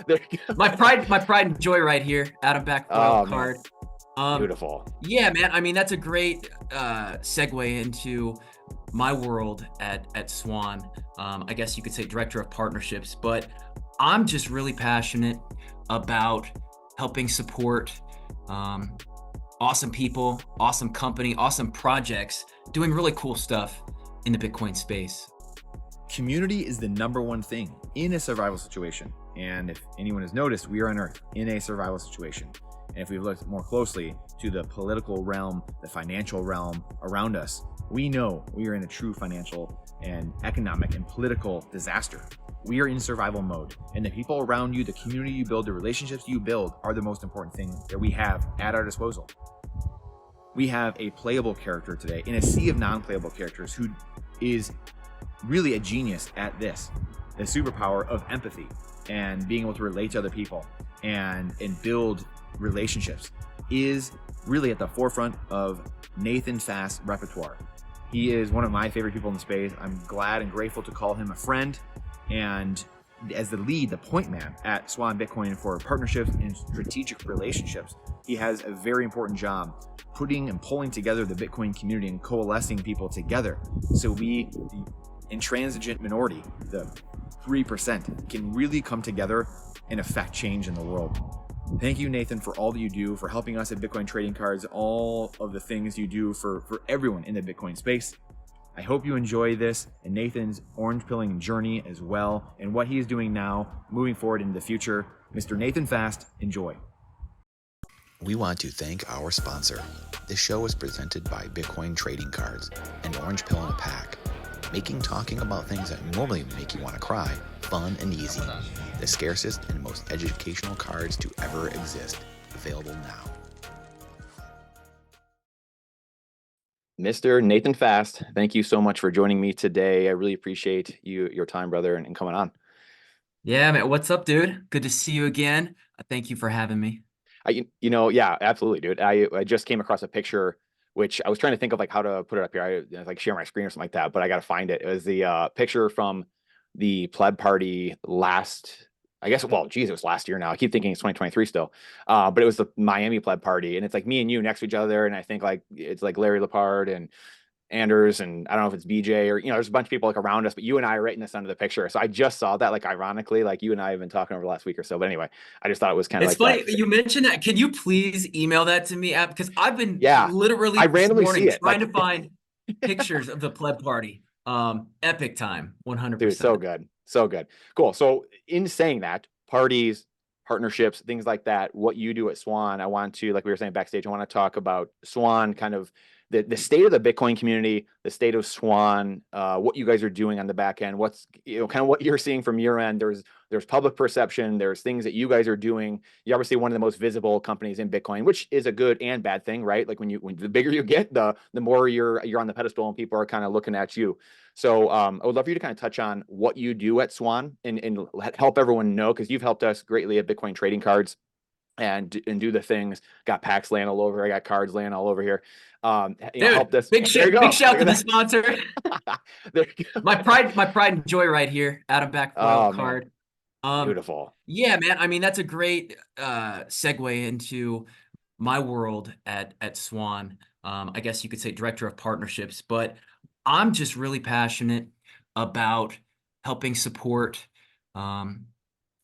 There you My go. pride and joy right here. Adam back wild Oh man, card. Um, beautiful. yeah, man. I mean, that's a great segue into my world at Swan. I guess you could say director of partnerships, but I'm just really passionate about helping support um, awesome people, awesome company, awesome projects, doing really cool stuff in the Bitcoin space. Community is the number one thing in a survival situation. And if anyone has noticed, we are on Earth in a survival situation. And if we've looked more closely to the political realm, the financial realm around us, we know we are in a true financial and economic and political disaster. We are in survival mode, and the people around you, the community you build, the relationships you build are the most important thing that we have at our disposal. We have a playable character today in a sea of non-playable characters who is really a genius at this, the superpower of empathy and being able to relate to other people and build relationships is really at the forefront of Nathan Fast's repertoire. He is one of my favorite people in the space. I'm glad and grateful to call him a friend, and as the lead, the point man at Swan Bitcoin for partnerships and strategic relationships, he has a very important job putting and pulling together the Bitcoin community and coalescing people together so we, the intransigent minority, the 3%, can really come together and affect change in the world. Thank you, Nathan, for all that you do, for helping us at Bitcoin Trading Cards, all of the things you do for everyone in the Bitcoin space. I hope you enjoy this and Nathan's orange pilling journey as well, and what he is doing now, moving forward into the future. Mr. Nathan Fast, enjoy. We want to thank our sponsor. This show is presented by Bitcoin Trading Cards, an orange pill in a pack, making talking about things that normally make you want to cry fun and easy. The scarcest and most educational cards to ever exist. Available now. Mr. Nathan Fast, thank you so much for joining me today. I really appreciate your time, brother, and coming on. Yeah, man. What's up, dude? Good to see you again. Thank you for having me. Yeah, absolutely, dude. I just came across a picture, which I was trying to think of like how to put it up here. I like share my screen or something like that, but I got to find it. It was the picture from the pleb party last, I guess, well, geez, it was last year now. I keep thinking it's 2023 still. But it was the Miami pleb party, and it's like me and you next to each other, and I think like it's like Larry Lepard and Anders, and I don't know if it's BJ or, there's a bunch of people like around us, but you and I are right in the center of the picture. So I just saw that, like, ironically, like you and I have been talking over the last week or so. But anyway, I just thought it was kind of It's like that. funny you mentioned that. Can you please email that to me, Because I've been Yeah, literally I this randomly see morning it. trying Like, to find pictures of the pleb party. Epic time, dude, so 100%. good. So good. Cool. So in saying that, parties, partnerships, things like that, what you do at Swan, I want to, like we were saying backstage, I want to talk about Swan, kind of the state of the Bitcoin community, the state of Swan, what you guys are doing on the back end, what's, kind of what you're seeing from your end. There's public perception, there's things that you guys are doing. You're obviously one of the most visible companies in Bitcoin, which is a good and bad thing, right? Like when the bigger you get, the more you're on the pedestal and people are kind of looking at you. So I would love for you to kind of touch on what you do at Swan and help everyone know, because you've helped us greatly at Bitcoin Trading Cards and do the things. Got packs laying all over. I got cards laying all over here. Helped Dude, us. There you big go. shout Look to the at sponsor. that. There you go. My pride and joy right here. Adam back wild Oh man, card. Um, beautiful. yeah, man. I mean, that's a great segue into my world at Swan. I guess you could say director of partnerships, but I'm just really passionate about helping support um,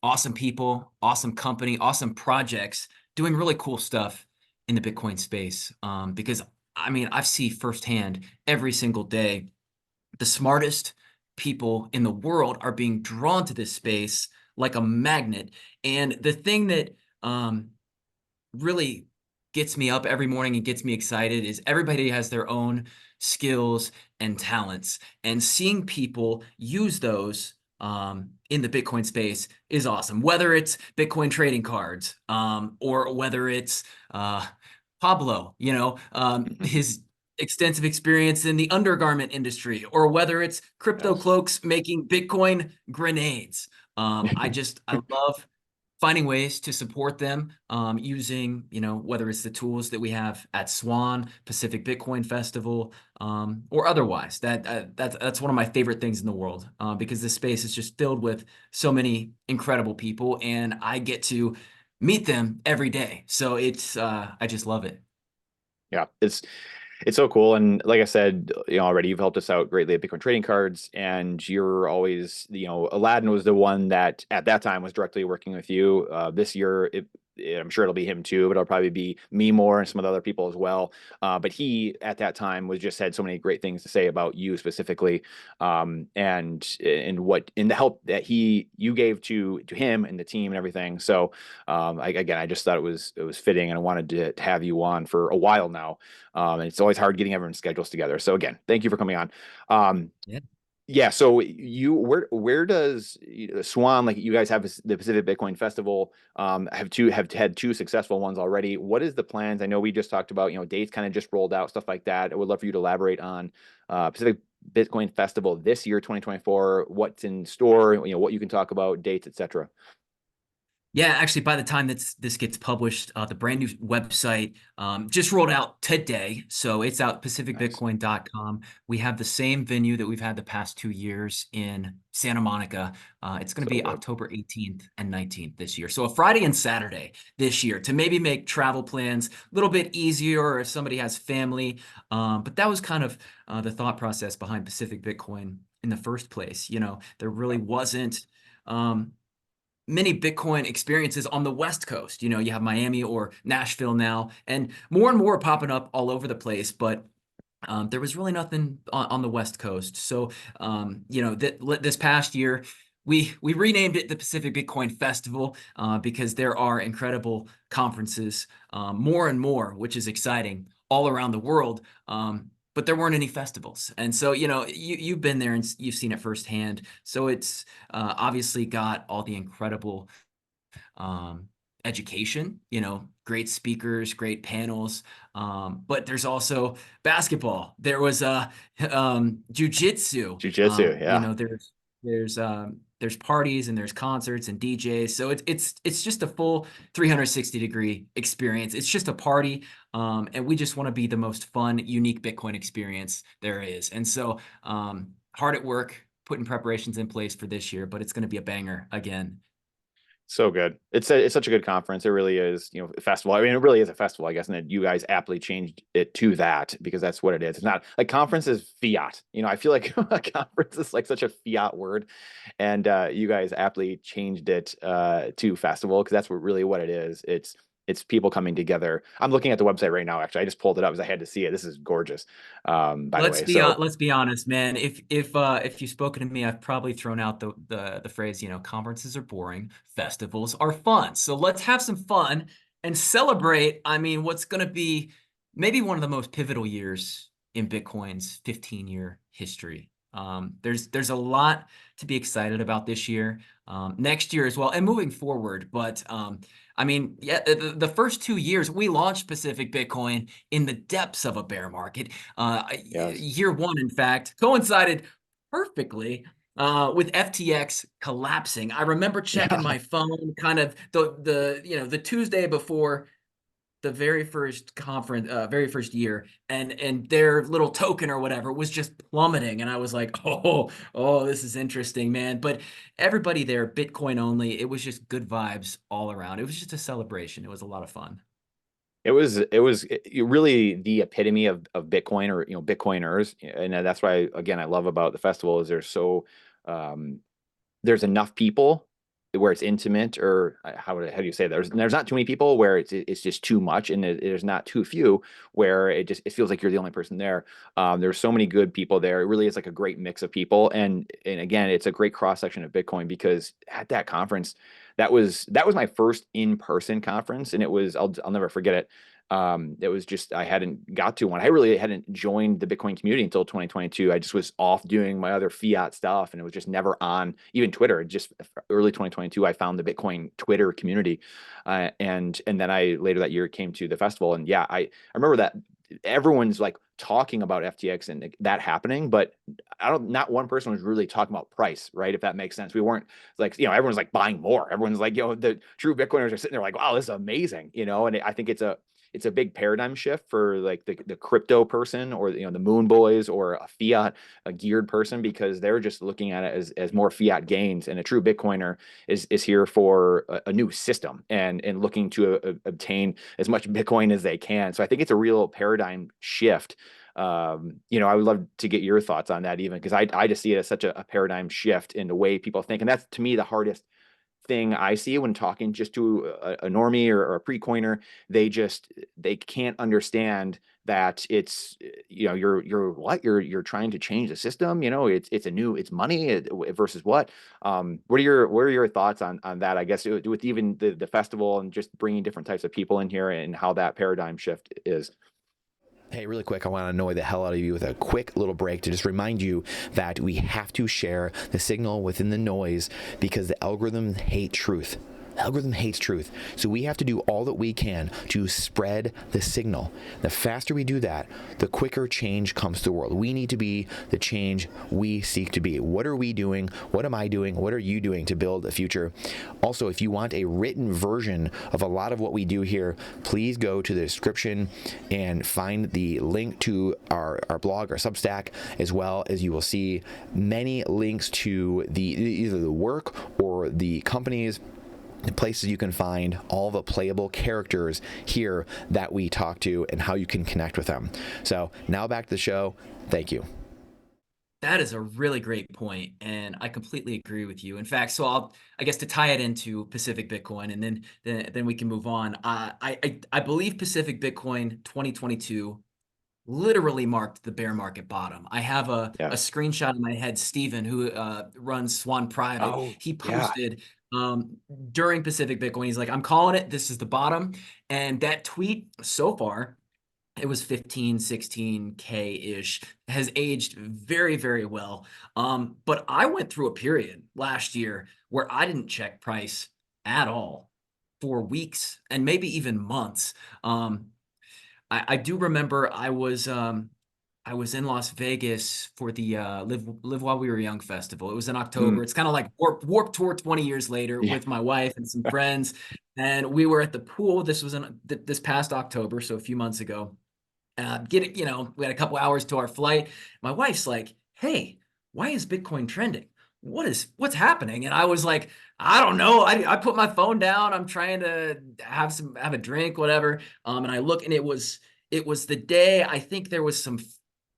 awesome people, awesome company, awesome projects, doing really cool stuff in the Bitcoin space. Because I mean, I see firsthand every single day the smartest people in the world are being drawn to this space like a magnet. And the thing that really gets me up every morning and gets me excited is everybody has their own skills and talents, and seeing people use those in the Bitcoin space is awesome. Whether it's Bitcoin trading cards or whether it's Pablo, his extensive experience in the undergarment industry, or whether it's crypto Yes. cloaks making Bitcoin grenades. I love finding ways to support them using, whether it's the tools that we have at Swan, Pacific Bitcoin Festival, or otherwise. That's one of my favorite things in the world because this space is just filled with so many incredible people, and I get to meet them every day. So I just love it. Yeah, it's so cool. And like I said, already you've helped us out greatly at Bitcoin trading cards, and you're always, Aladdin was the one that at that time was directly working with you. This year, I'm sure it'll be him too, but it'll probably be me more and some of the other people as well. But he at that time was just had so many great things to say about you specifically, and what in the help that you gave to him and the team and everything. So again, I just thought it was fitting, and I wanted to have you on for a while now. And it's always hard getting everyone's schedules together. So again, thank you for coming on. Yeah. Yeah. So where does Swan, like you guys have the Pacific Bitcoin Festival, have had two successful ones already. What is the plans? I know we just talked about, dates kind of just rolled out, stuff like that. I would love for you to elaborate on Pacific Bitcoin Festival this year, 2024, what's in store, what you can talk about, dates, etc. Yeah, actually, by the time this gets published, the brand new website just rolled out today. So it's out, pacificbitcoin.com. We have the same venue that we've had the past 2 years in Santa Monica. It's going to be Good. October 18th and 19th this year. So a Friday and Saturday this year to maybe make travel plans a little bit easier if somebody has family. But that was kind of the thought process behind Pacific Bitcoin in the first place. There really wasn't many Bitcoin experiences on the West Coast. You have Miami or Nashville now, and more popping up all over the place. But there was really nothing on the West Coast. So, this past year, we renamed it the Pacific Bitcoin Festival because there are incredible conferences, more and more, which is exciting, all around the world. But there weren't any festivals. And so, you've been there and you've seen it firsthand. So it's obviously got all the incredible education, great speakers, great panels. But there's also basketball. There was jujitsu. Jiu-jitsu, yeah. There's parties and there's concerts and DJs. So it's just a full 360-degree experience. It's just a party. And we just want to be the most fun, unique Bitcoin experience there is. And so hard at work, putting preparations in place for this year, but it's going to be a banger again. So good. It's such a good conference. It really is, a festival. I mean, it really is a festival, I guess, and that you guys aptly changed it to that because that's what it is. It's not like conference is fiat. I feel like a conference is like such a fiat word, and you guys aptly changed it to festival because that's what it is. It's people coming together. I'm looking at the website right now. Actually, I just pulled it up because I had to see it. This is gorgeous. By the way, so Let's be honest, man. If you've spoken to me, I've probably thrown out the phrase, conferences are boring, festivals are fun. So let's have some fun and celebrate. I mean, what's going to be maybe one of the most pivotal years in Bitcoin's 15-year history. There's a lot to be excited about this year, next year as well, and moving forward. But I mean, yeah, the first 2 years we launched Pacific Bitcoin in the depths of a bear market. yes. Year one, in fact, coincided perfectly with FTX collapsing. I remember checking my phone, kind of the Tuesday before the very first conference, very first year, and their little token or whatever was just plummeting, and I was like, oh, this is interesting, man. But everybody there, Bitcoin only, it was just good vibes all around. It was just a celebration. It was a lot of fun. It was really the epitome of Bitcoin, or Bitcoiners, and that's why again I love about the festival is there's enough people where it's intimate, or how do you say that? There's not too many people where it's just too much, and there's not too few where it feels like you're the only person there. There's so many good people there. It really is like a great mix of people, and again, it's a great cross section of Bitcoin because at that conference, that was my first in-person conference, and I'll never forget it. It was just I hadn't got to one. I really hadn't joined the Bitcoin community until 2022. I just was off doing my other fiat stuff, and it was just never on even Twitter. Just early 2022, I found the Bitcoin Twitter community, and then I later that year came to the festival, and yeah, I remember that everyone's like talking about FTX and that happening, but not one person was really talking about price, right? If that makes sense. We weren't like, everyone's like buying more. Everyone's like, the true Bitcoiners are sitting there like, wow, this is amazing, and I think it's a big paradigm shift for like the crypto person, or the moon boys, or a geared person, because they're just looking at it as more fiat gains, and a true Bitcoiner is here for a new system, and looking to obtain as much Bitcoin as they can. So I think it's a real paradigm shift. I would love to get your thoughts on that, even because I just see it as such a paradigm shift in the way people think, and that's to me the hardest thing I see when talking just to a normie or a pre-coiner. They can't understand that it's you're trying to change the system. It's money versus what. What are your thoughts on that? I guess with even the festival and just bringing different types of people in here, and how that paradigm shift is. Hey, really quick, I want to annoy the hell out of you with a quick little break to just remind you that we have to share the signal within the noise, because the algorithm hates truth. The algorithm hates truth. So we have to do all that we can to spread the signal. The faster we do that, the quicker change comes to the world. We need to be the change we seek to be. What are we doing? What am I doing? What are you doing to build a future? Also, if you want a written version of a lot of what we do here, please go to the description and find the link to our blog, our Substack, as well as you will see many links to either the work or the companies, the places you can find all the playable characters here that we talk to, and how you can connect with them. So now back to the show. Thank you. That is a really great point, and I completely agree with you. In fact, so I guess to tie it into Pacific Bitcoin, and then we can move on. I believe Pacific Bitcoin 2022 literally marked the bear market bottom. I have a screenshot in my head. Steven, who runs Swan Private, he posted during Pacific Bitcoin, he's like, I'm calling it, this is the bottom. And that tweet so far, it was 15, 16K-ish, has aged very, very well. But I went through a period last year where I didn't check price at all for weeks and maybe even months. I do remember I was in Las Vegas for the Live While We Were Young festival. It was in October. It's kind of like Warp Tour 20 years later with my wife and some friends. And we were at the pool. This was this past October, so a few months ago. We had a couple hours to our flight. My wife's like, hey, why is Bitcoin trending? What's happening? And I was like, I don't know. I put my phone down. I'm trying to have a drink, whatever. And I look, and it was the day, I think there was some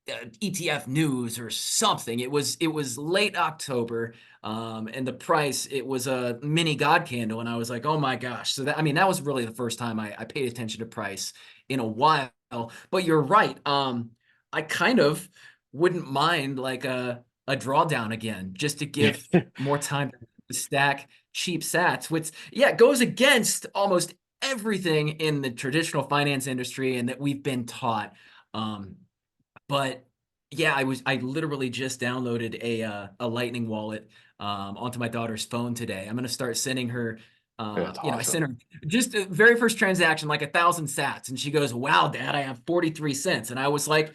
ETF news or something. It was late October, and the price, it was a mini God candle, and I was like, oh my gosh. So that was really the first time I paid attention to price in a while. But you're right. I kind of wouldn't mind like a drawdown again, just to give more time to stack cheap sats, which goes against almost everything in the traditional finance industry and that we've been taught. But yeah, I literally just downloaded a Lightning wallet onto my daughter's phone today. I'm gonna start sending her. That's I awesome. sent her just the very first transaction, like 1,000 sats, and she goes, "Wow, Dad, I have 43 cents." And I was like,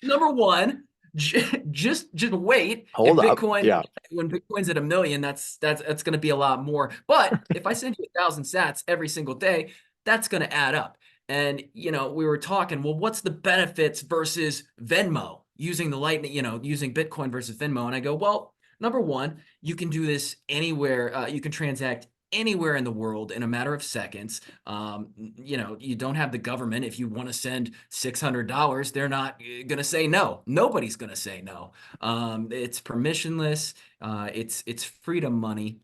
"Number one, just wait. Hold up. When Bitcoin's at 1 million, that's going to be a lot more. But if I send you 1,000 sats every single day, that's going to add up." And we were talking, well, what's the benefits versus Venmo using the Lightning, using Bitcoin versus Venmo? And I go, well, number one, you can do this anywhere. You can transact anywhere in the world in a matter of seconds. You don't have the government. If you want to send $600, they're not going to say no. Nobody's going to say no. It's permissionless. It's freedom money.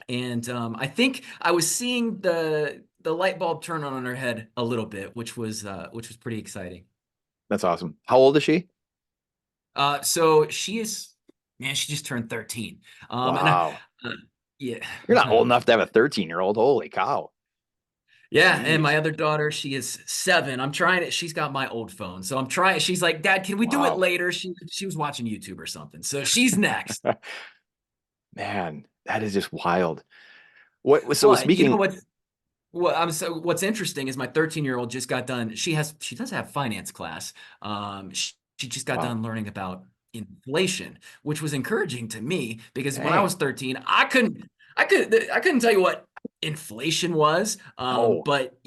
And I think I was seeing the light bulb turn on her head a little bit, which was pretty exciting. That's awesome. How old is she? So she just turned 13. Wow. Yeah. You're not old enough to have a 13-year-old. Holy cow. Yeah, Jeez. and my other daughter, she is 7. I'm trying it. She's got my old phone, so I'm trying. She's like, Dad, can we do it later? She was watching YouTube or something, so she's next. Man, that is just wild. So but speaking, what's interesting is my 13-year-old just got done. She does have finance class. She just got Wow. done learning about inflation, which was encouraging to me because when I Dang. was 13, I couldn't tell you what inflation was. Oh, But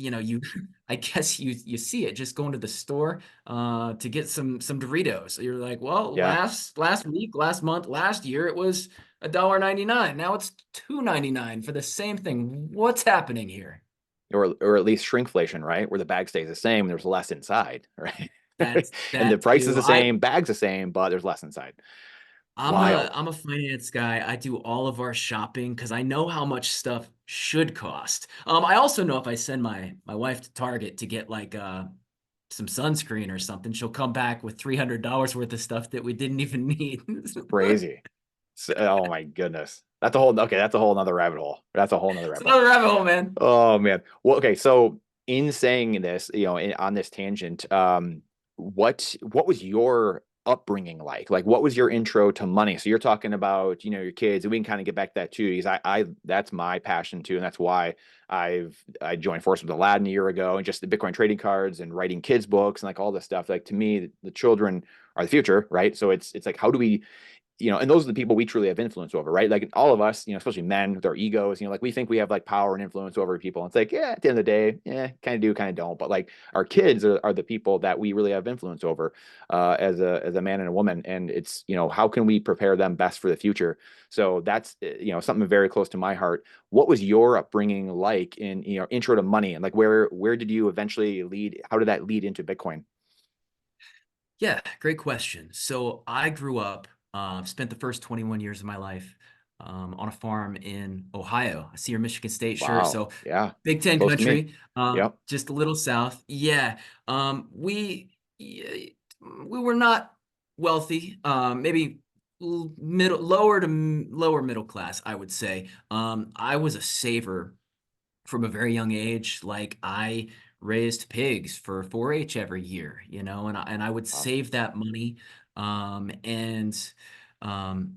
I guess you see it just going to the store to get some Doritos. You're like, well, yeah. last week, last month, last year it was $1.99. Now it's $2.99 for the same thing. What's happening here? Or at least shrinkflation, right? Where the bag stays the same, there's less inside, right? That's And the that price is too. the same, bag's the same, but there's less inside. I'm a Wild. I'm a finance guy. I do all of our shopping because I know how much stuff should cost. I also know if I send my wife to Target to get like some sunscreen or something, she'll come back with $300 worth of stuff that we didn't even need. Crazy. Oh my goodness. That's a whole nother rabbit hole. That's a whole nother It's rabbit hole. another rabbit hole, man. Oh man. Well, okay. So in saying this, on this tangent, what was your upbringing like? Like, what was your intro to money? So you're talking about, your kids, and we can kind of get back to that too, because that's my passion too, and that's why I joined forces with Aladdin a year ago, and just the Bitcoin trading cards and writing kids books and like all this stuff. Like to me, the children are the future, right? So it's like, how do we and those are the people we truly have influence over, right? Like all of us, especially men with our egos, like we think we have like power and influence over people. And it's like, yeah, at the end of the day, yeah, kind of do, kind of don't. But like our kids are the people that we really have influence over as a man and a woman. And it's, how can we prepare them best for the future? So that's, something very close to my heart. What was your upbringing like in, intro to money, and like where did you eventually lead? How did that lead into Bitcoin? Yeah, great question. So I grew up, spent the first 21 years of my life on a farm in Ohio. I see your Michigan State shirt. Wow. So Yeah. Big Ten Close to me. country, Yep. just a little south. Yeah. We were not wealthy, maybe lower middle class, I would say. I was a saver from a very young age. Like I raised pigs for 4-H every year, and I would Wow. save that money. And um,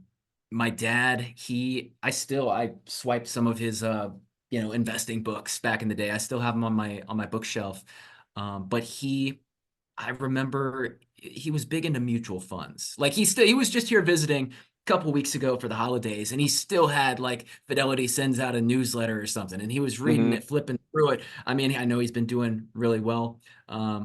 my dad, I swiped some of his investing books back in the day. I still have them on my bookshelf. But I remember he was big into mutual funds. Like he was just here visiting a couple weeks ago for the holidays, and he still had like Fidelity sends out a newsletter or something, and he was reading Hmm. it, flipping through it. I mean, I know he's been doing really well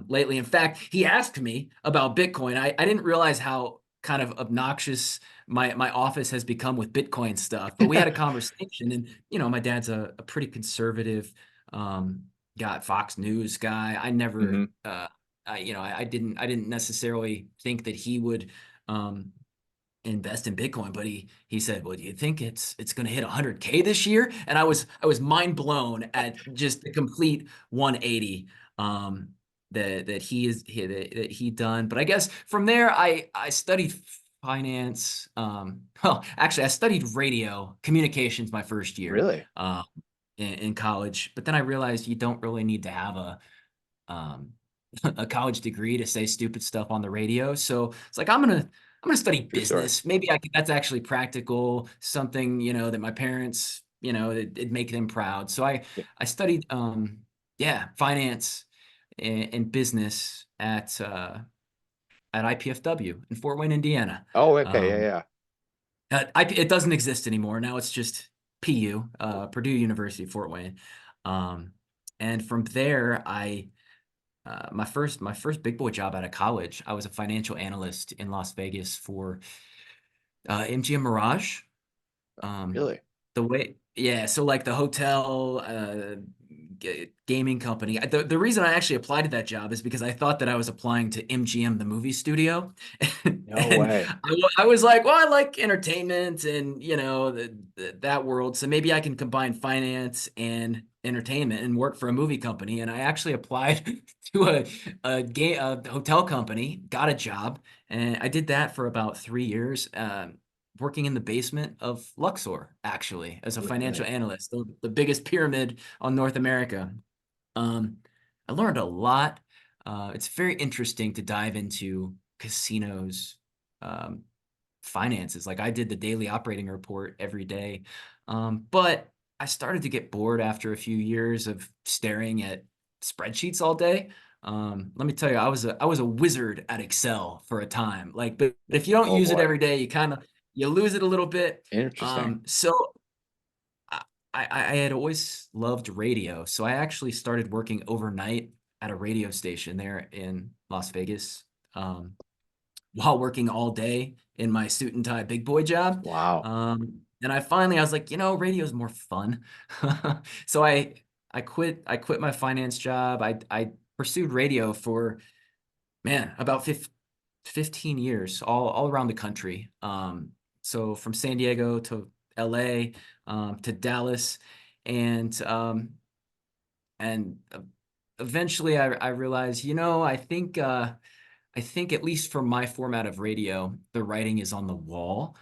lately. In fact, he asked me about Bitcoin. I didn't realize how kind of obnoxious my office has become with Bitcoin stuff, but we had a conversation, and my dad's a pretty conservative um, got Fox News guy. I never Hmm. I didn't necessarily think that he would um, invest in Bitcoin, but he said, "Well, do you think it's going to hit 100K this year?" And I was mind blown at just the complete 180 um, that he done. But I guess from there, I studied finance. Well, actually, I studied radio communications my first year Really? in college, but then I realized you don't really need to have um, a college degree to say stupid stuff on the radio. So it's like I'm gonna study True story. business. Maybe that's actually practical, something that my parents it'd make them proud. So I Yeah. I studied finance and business at IPFW in Fort Wayne, Indiana. Oh, okay. Yeah, Um, yeah. it doesn't exist anymore. Now it's just PU, Purdue University, Fort Wayne. Um, and from there, my first big boy job out of college, I was a financial analyst in Las Vegas for MGM Mirage. Um, Really? yeah, so like the hotel, gaming company. The reason I actually applied to that job is because I thought that I was applying to MGM, the movie studio. No And way. I was like, well, I like entertainment and, that world. So maybe I can combine finance and entertainment and work for a movie company. And I actually applied to a hotel company, got a job, and I did that for about 3 years. Working in the basement of Luxor, actually, as a financial Really? analyst, the biggest pyramid on North America. Um, I learned a lot. It's very interesting to dive into casinos, um, finances. Like I did the daily operating report every day. But I started to get bored after a few years of staring at spreadsheets all day. Let me tell you, I was a wizard at Excel for a time. Like, but if you don't Oh use it boy. every day, you lose it a little bit. Interesting. So I, I had always loved radio. So I actually started working overnight at a radio station there in Las Vegas, while working all day in my suit and tie big boy job. Wow. And I was like, radio is more fun. So I quit my finance job. I pursued radio for, man, about 15 years, all around the country. So from San Diego to LA, to Dallas, and and eventually I realized, I think at least for my format of radio, the writing is on the wall,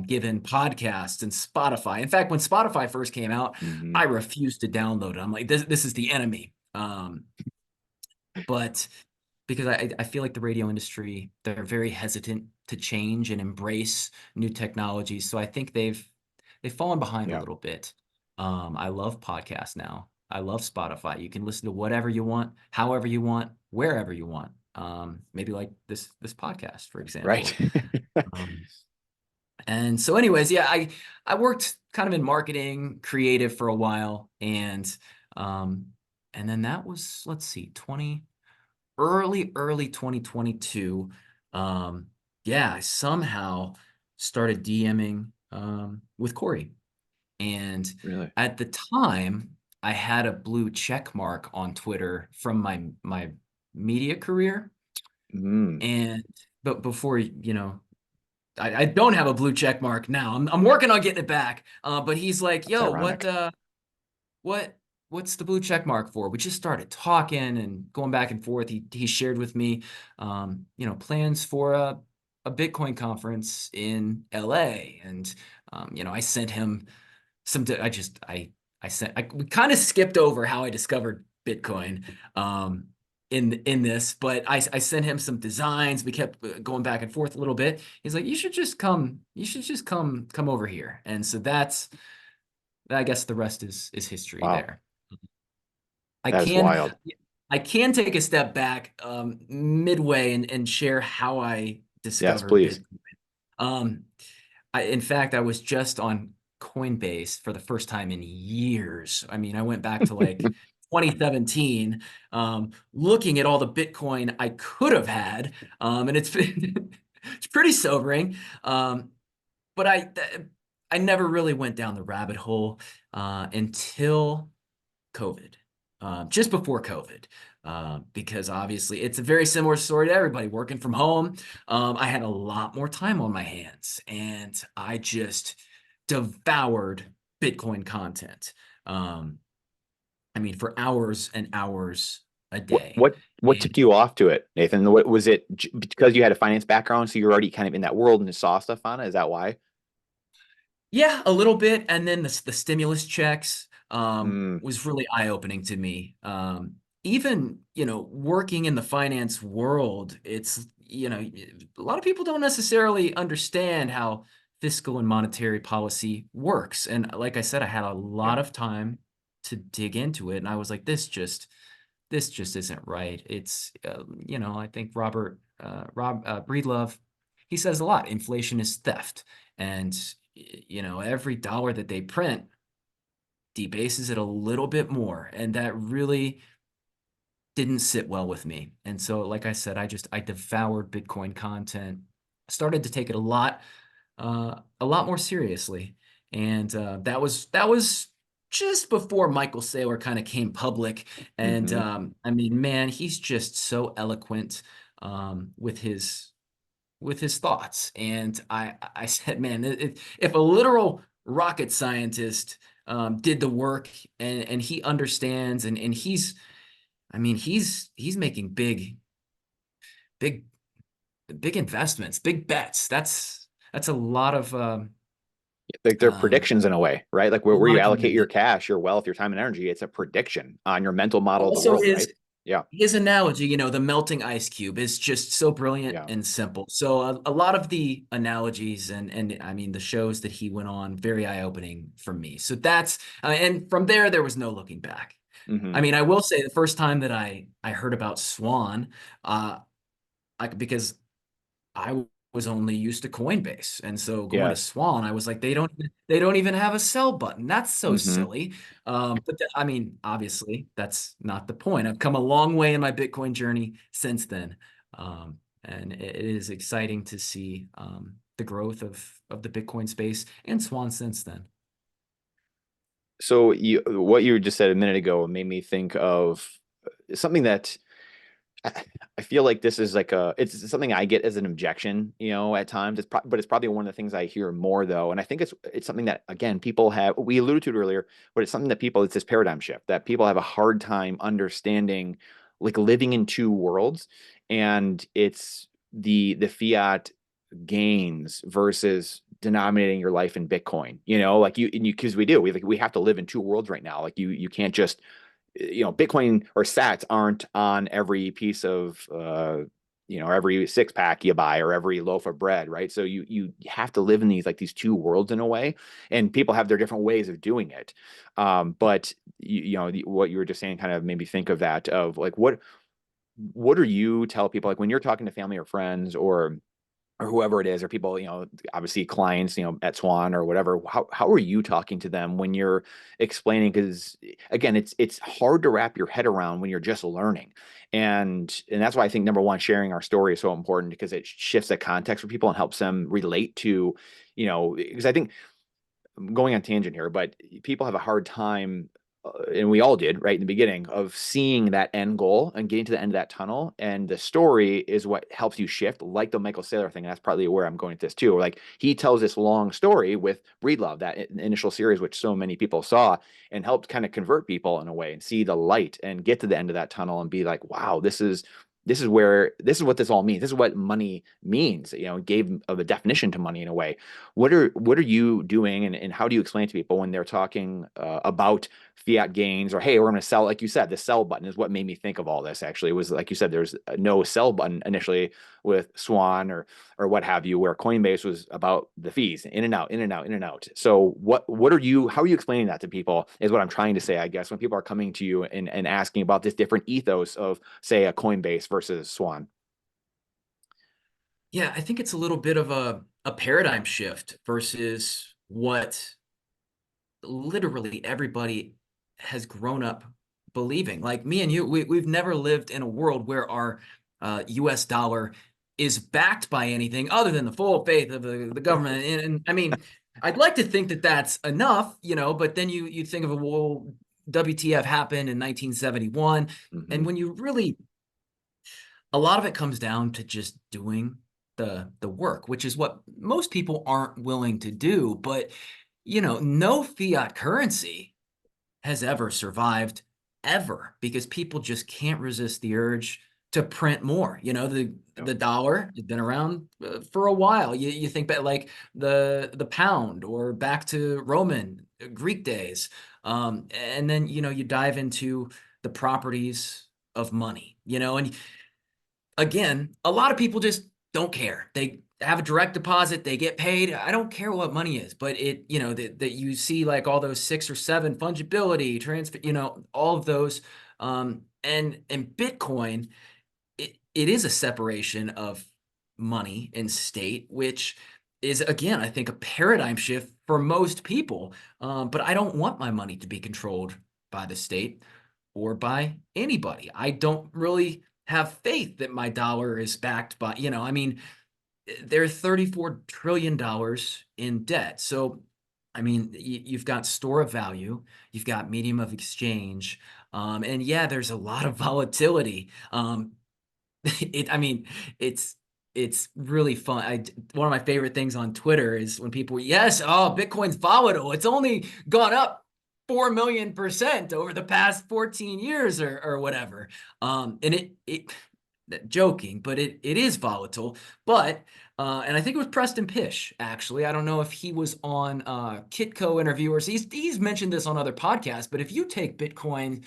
given podcasts and Spotify. In fact, when Spotify first came out, Mhm. I refused to download it. I'm like, this is the enemy. But because I feel like the radio industry, they're very hesitant to change and embrace new technologies. So I think they've fallen behind a Yeah. little bit. I love podcasts now. I love Spotify. You can listen to whatever you want, however you want, wherever you want. Maybe like this podcast, for Right. example. Um, and so, anyways, yeah, I worked kind of in marketing, creative for a while, um, and then that was, let's see, early 2022. Yeah, I somehow started DMing with Corey. And Really. at the time, I had a blue check mark on Twitter from my media career. Mm. And but before, I don't have a blue check mark now. I'm working on getting it back. But he's like, That's yo, ironic. what what's the blue check mark for? We just started talking and going back and forth. He shared with me, plans for a Bitcoin conference in LA, and I sent him some. We kind of skipped over how I discovered Bitcoin. In this, but I sent him some designs. We kept going back and forth a little bit. He's like, you should just come. You should just come over here. And so I guess the rest is history Wow. there. I That is can wild. I can take a step back midway and share how I Yes, discovered please. Bitcoin. Um, in fact, I was just on Coinbase for the first time in years. I mean, I went back to like 2017, looking at all the Bitcoin I could have had, and it's pretty sobering. But I never really went down the rabbit hole until COVID, just before COVID, because obviously it's a very similar story to everybody working from home. I had a lot more time on my hands, and I just devoured Bitcoin content. I mean, for hours and hours a What day. what what And tipped you off to it, Nathan? What was it? Because you had a finance background, so you're already kind of in that world and you saw stuff on it? Is that why? yeah, a little bit. And then the stimulus checks Mm. was really eye-opening to me. Even, working in the finance world, it's, a lot of people don't necessarily understand how fiscal and monetary policy works. And like I said, I had a Yeah. lot of time to dig into it. And I was like, this just isn't right. It's, I think Rob Breedlove, he says a lot, inflation is theft. And, every dollar that they print debases it a little bit more. And that really didn't sit well with me. And so, like I said, I devoured Bitcoin content, started to take it a lot more seriously. And that was just before Michael Saylor kind of came public. And Hmm. I mean, man, he's just so eloquent with his thoughts. And I said, man, if a literal rocket scientist did the work, and he understands, and he's making big big investments, big bets. That's a lot of Like they're predictions in a way, right? Like a where lot you of allocate your commitment. cash, your wealth, your time and energy, it's a prediction on your mental model of the Also, world, right? Yeah. his analogy, the melting ice cube is just so brilliant Yeah. and simple. So a lot of the analogies and I mean the shows that he went on, very eye-opening for me. So that's and from there was no looking back. Hmm. I mean, I will say the first time that I heard about Swan, because I was only used to Coinbase, and so going to Yes. Swan, I was like, they don't even have a sell button. That's so Hmm. silly. I mean, obviously, that's not the point. I've come a long way in my Bitcoin journey since then, and it is exciting to see the growth of the Bitcoin space and Swan since then. So what you just said a minute ago made me think of something that I feel like this is like it's something I get as an objection, at times. But it's probably one of the things I hear more though, and I think it's something that again people have. We alluded to it earlier, but it's something that it's this paradigm shift that people have a hard time understanding, like living in two worlds, and it's the fiat gains versus denominating your life in Bitcoin. Like because we have to live in two worlds right now. Like you can't just Bitcoin or sats aren't on every piece of every six pack you buy or every loaf of bread, right? So you have to live in these two worlds in a way, and people have their different ways of doing it. But what you were just saying kind of made me think of that, of like what do you tell people, like when you're talking to family or friends or whoever it is, or people, obviously clients, at Swan or whatever, how are you talking to them when you're explaining? Because again, it's hard to wrap your head around when you're just learning. And that's why I think number one, sharing our story is so important, because it shifts the context for people and helps them relate to, because I think I'm going on tangent here, but people have a hard time, and we all did, right in the beginning, of seeing that end goal and getting to the end of that tunnel. And the story is what helps you shift, like the Michael Saylor thing. And that's probably where I'm going with this too. Like he tells this long story with Breedlove, that initial series, which so many people saw, and helped kind of convert people in a way and see the light and get to the end of that tunnel and be like, wow, this is what this all means. This is what money means. Gave of a definition to money in a way. What are you doing, and how do you explain to people when they're talking about fiat gains, or hey, we're going to sell? Like you said, the sell button is what made me think of all this. Actually, it was like you said, there's no sell button initially with Swan or what have you, where Coinbase was about the fees, in and out, in and out, in and out. So how are you explaining that to people, is what I'm trying to say, I guess, when people are coming to you and asking about this different ethos of, say, a Coinbase versus Swan. Yeah, I think it's a little bit of a paradigm shift versus what literally everybody has grown up believing. Like me and you, we've never lived in a world where our US dollar is backed by anything other than the full faith of the government. And I mean, I'd like to think that that's enough, but then you think of well, WTF happened in 1971. Mm-hmm. And when you really, a lot of it comes down to just doing the work, which is what most people aren't willing to do. But no fiat currency has ever survived ever, because people just can't resist the urge to print more. The dollar has been around for a while. You think about like the pound, or back to Roman Greek days, and then you dive into the properties of money. And again, a lot of people just don't care. They have a direct deposit, they get paid. I don't care what money is, but that you see like all those 6 or 7 fungibility, transfer, all of those. And Bitcoin, it is a separation of money and state, which is, again, I think a paradigm shift for most people. But I don't want my money to be controlled by the state or by anybody. I don't really have faith that my dollar is backed by, I mean, they're $34 trillion in debt. So, I mean, you've got store of value, you've got medium of exchange, and yeah, there's a lot of volatility. I mean, it's really fun. One of my favorite things on Twitter is when people, yes, oh, Bitcoin's volatile. It's only gone up 4 million% over the past 14 years or whatever. And it joking, but it is volatile. But And I think it was Preston Pish, actually. I don't know if he was on Kitco interviewers. He's mentioned this on other podcasts, but if you take Bitcoin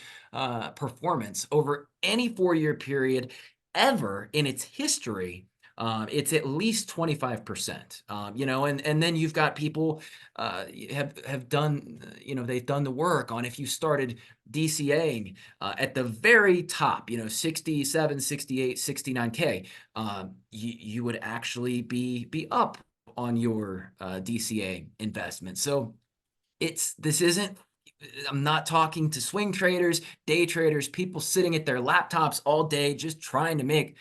performance over any 4-year period ever in its history, it's at least 25%. And then you've got people have done, they've done the work on if you started DCAing at the very top, 67, 68, 69K, you would actually be up on your DCA investment. So I'm not talking to swing traders, day traders, people sitting at their laptops all day just trying to make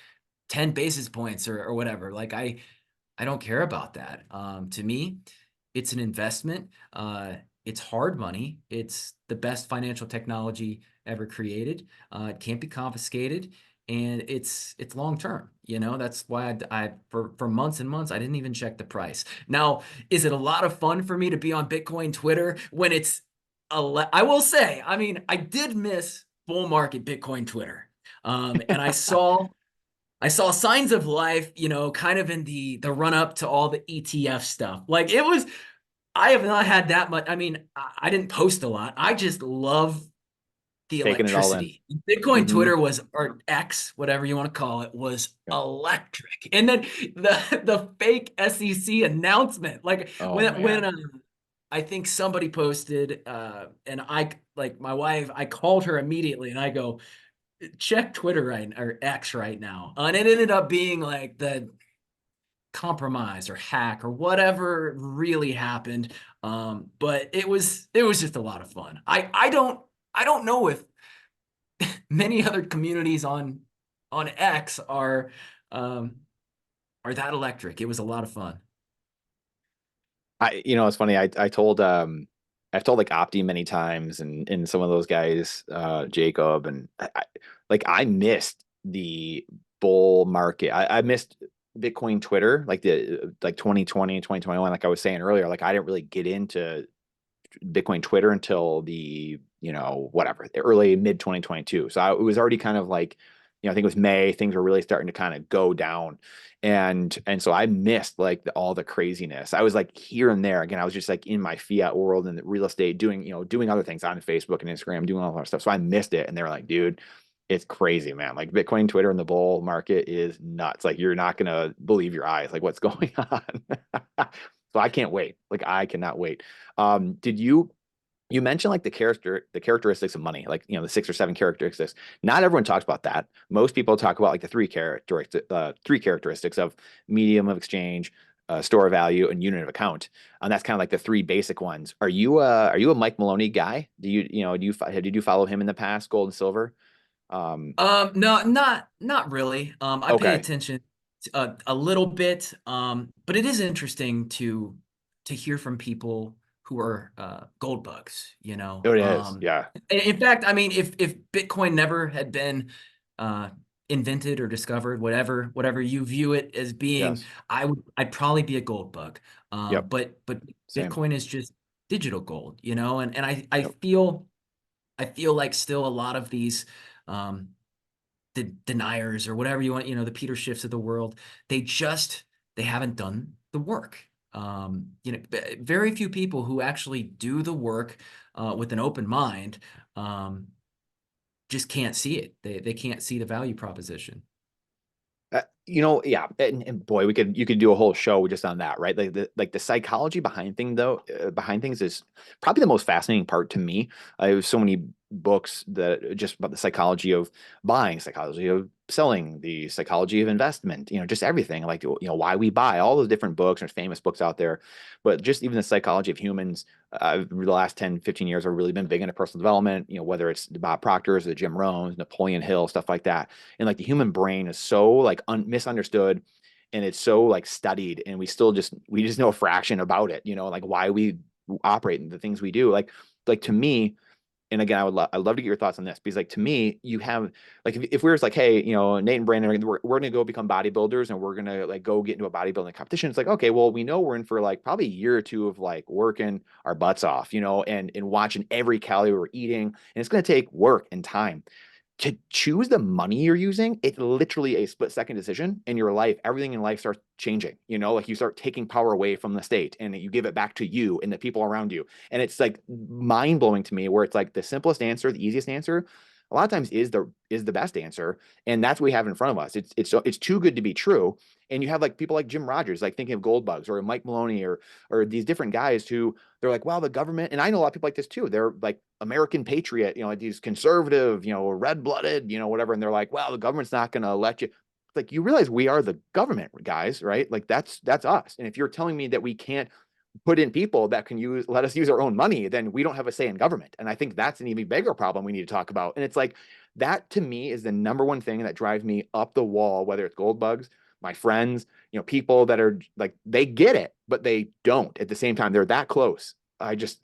10 basis points or whatever. Like I don't care about that. To me, it's an investment. It's hard money. It's the best financial technology ever created. It can't be confiscated, and it's long term. That's why I for months and months I didn't even check the price. Now, is it a lot of fun for me to be on Bitcoin Twitter when it's I will say, I mean, I did miss bull market Bitcoin Twitter, and I saw signs of life, kind of in the run up to all the ETF stuff. Like I have not had that much. I mean, I didn't post a lot. I just love the Taking it all in. electricity. Bitcoin Mhm. Twitter or X, whatever you want to call it, was Yeah. electric. And then the fake SEC announcement, like Oh, when man. I think somebody posted, and my wife, I called her immediately, and I go, check Twitter or X right now. And it ended up being like the compromise or hack or whatever really happened. But it was just a lot of fun. I don't know if many other communities on X are that electric. It was a lot of fun. It's funny. I've told like Opti many times and some of those guys, Jacob, and I missed the bull market. I missed Bitcoin Twitter, like 2020, 2021, like I was saying earlier. Like I didn't really get into Bitcoin Twitter until the, whatever, the early mid 2022. So it was already kind of like, I think it was May, things were really starting to kind of go down. And so I missed like all the craziness. I was like here and there. Again, I was just like in my fiat world and real estate doing other things on Facebook and Instagram, doing all that stuff. So I missed it. And they were like, dude, it's crazy, man. Like Bitcoin, Twitter, and the bull market is nuts. Like you're not gonna believe your eyes, like what's going on. So I can't wait. Like I cannot wait. Did you mentioned like the characteristics of money, like the 6 or 7 characteristics. Not everyone talks about that. Most people talk about like the three characteristics of medium of exchange, store of value, and unit of account. And that's kind of like the 3 basic ones. Are you a Mike Maloney guy? Did you follow him in the past, gold and silver? No, not really. I pay Okay. attention a little bit, but it is interesting to hear from people who are gold bugs. It is. Yeah. In fact, I mean, if Bitcoin never had been uh, invented or discovered, whatever you view it as being, Yes. I'd probably be a gold bug. Yep. But Same. Bitcoin is just digital gold, and I Yep. feel like still a lot of these um, the deniers or whatever you want, the Peter Schiffs of the world, they haven't done the work. Very few people who actually do the work with an open mind just can't see it. They can't see the value proposition. Yeah, and boy, you could do a whole show just on that, right? Like the psychology behind things is probably the most fascinating part to me. I have so many books that just about the psychology of buying, psychology of selling, the psychology of investment, just everything, like why we buy, all those different books. There's famous books out there, but just even the psychology of humans. The last 10, 15 years have really been big into personal development, whether it's Bob Proctor's, the Jim Rohns, Napoleon Hill, stuff like that. And like the human brain is so like misunderstood, and it's so like studied, and we just know a fraction about it, like why we operate and the things we do. Like to me, and again, I'd love to get your thoughts on this, because like to me, you have like if we're just like, hey, Nate and Brandon, we're gonna go become bodybuilders and we're gonna like go get into a bodybuilding competition. It's like, okay, well, we know we're in for like probably a year or two of like working our butts off, and watching every calorie we're eating, and it's gonna take work and time. to choose the money you're using, it's literally a split-second decision in your life. Everything in life starts changing, you know, like you start taking power away from the state and you give it back to you and the people around you. And it's like mind-blowing to me where it's like the simplest answer, the easiest answer, a lot of times is the best answer. And that's what we have in front of us. It's too good to be true. And you have like people like Jim Rogers, like thinking of Gold Bugs, or Mike Maloney, or these different guys who they're like, wow, the government, and I know a lot of people like this too. They're like American patriot, you know, like these conservative, you know, red-blooded, you know, whatever. And they're like, well, the government's not going to let you. It's like, you realize we are the government, guys, right? Like that's us. And if you're telling me that we can't put in people that can let us use our own money, then we don't have a say in government. And I think that's an even bigger problem we need to talk about. And it's like, that to me is the number one thing that drives me up the wall, whether it's Gold Bugs, my friends, you know, people that are like, they get it, but they don't at the same time. They're that close. I just,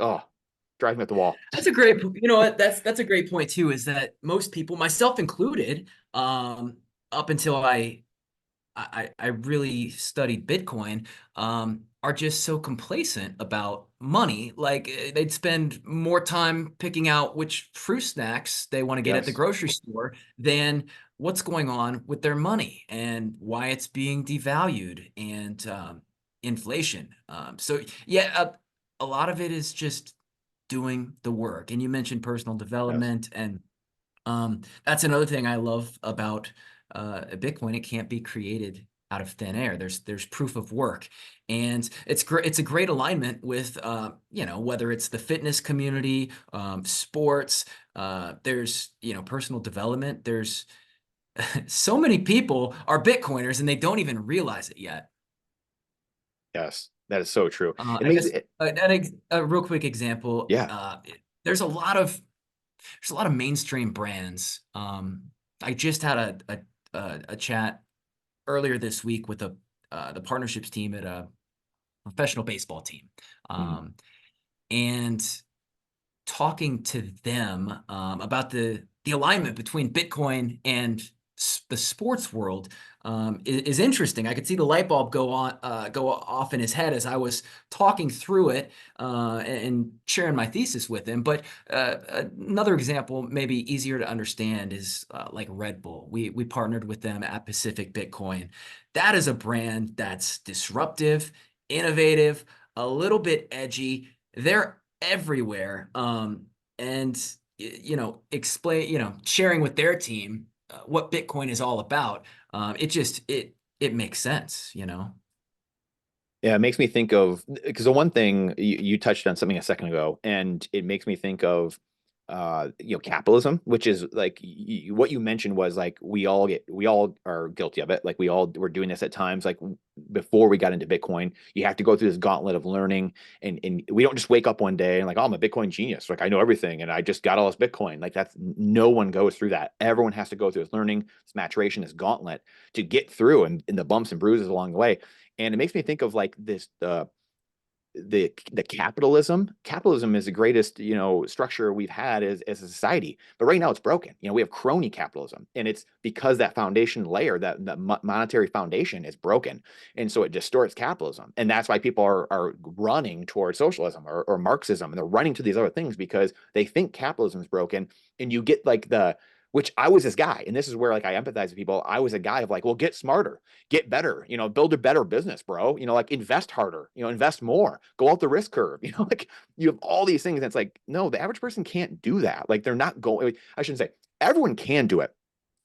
drive me up the wall. That's a great, you know what, that's a great point too, is that most people, myself included, up until I really studied Bitcoin, are just so complacent about money. Like they'd spend more time picking out which fruit snacks they want to get at the Yes. grocery store than what's going on with their money and why it's being devalued and inflation. So yeah, a lot of it is just doing the work. And you mentioned personal Yes. development, and that's another thing I love about Bitcoin. It can't be created out of thin air. There's proof of work, and it's great. It's a great alignment with you know, whether it's the fitness community, sports. There's, you know, personal development. There's so many people are Bitcoiners and they don't even realize it yet. Yes. That is so true. It I makes guess it, a real quick example. yeah. There's a lot of mainstream brands. I just had a chat earlier this week with the partnerships team at a professional baseball team, Mhm. and talking to them about the alignment between Bitcoin and the sports world is interesting. I could see the light bulb go off in his head as I was talking through it and sharing my thesis with him. But another example, maybe easier to understand, is like Red Bull. We partnered with them at Pacific Bitcoin. That is a brand that's disruptive, innovative, a little bit edgy. They're everywhere. And you know, sharing with their team what Bitcoin is all about. It makes sense, you know. Yeah, it makes me think of, because the one thing you touched on something a second ago, and it makes me think of you know, capitalism, which is like what you mentioned was like we all are guilty of it. Like we all were doing this at times. Like before we got into Bitcoin, you have to go through this gauntlet of learning, and we don't just wake up one day and like, oh, I'm a Bitcoin genius. Like I know everything and I just got all this Bitcoin. Like that's, no one goes through that. Everyone has to go through this learning, this maturation, this gauntlet to get through, and the bumps and bruises along the way. And it makes me think of like this the capitalism is the greatest, you know, structure we've had as a society, but right now it's broken. You know, we have crony capitalism, and it's because that foundation layer, that monetary foundation, is broken, and so it distorts capitalism. And that's why people are running towards socialism or Marxism, and they're running to these other things because they think capitalism is broken. And you get like which I was this guy, and this is where like I empathize with people. I was a guy of like, well, get smarter, get better, you know, build a better business, bro. You know, like invest harder, you know, invest more, go out the risk curve. You know, like you have all these things. And it's like, no, the average person can't do that. Like they're not going, I shouldn't say everyone can do it.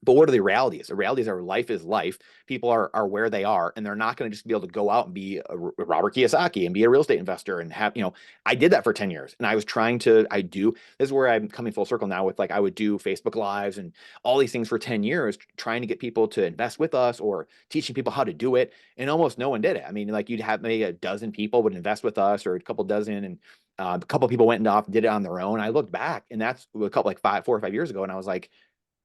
But what are the realities? The realities are life is life. People are where they are, and they're not going to just be able to go out and be a Robert Kiyosaki and be a real estate investor and have, you know, I did that for 10 years, and I was trying to, this is where I'm coming full circle now with like, I would do Facebook Lives and all these things for 10 years, trying to get people to invest with us or teaching people how to do it. And almost no one did it. I mean, like you'd have maybe a dozen people would invest with us, or a couple dozen. And a couple people went off and did it on their own. I looked back, and that's a couple, like 4 or 5 years ago. And I was like,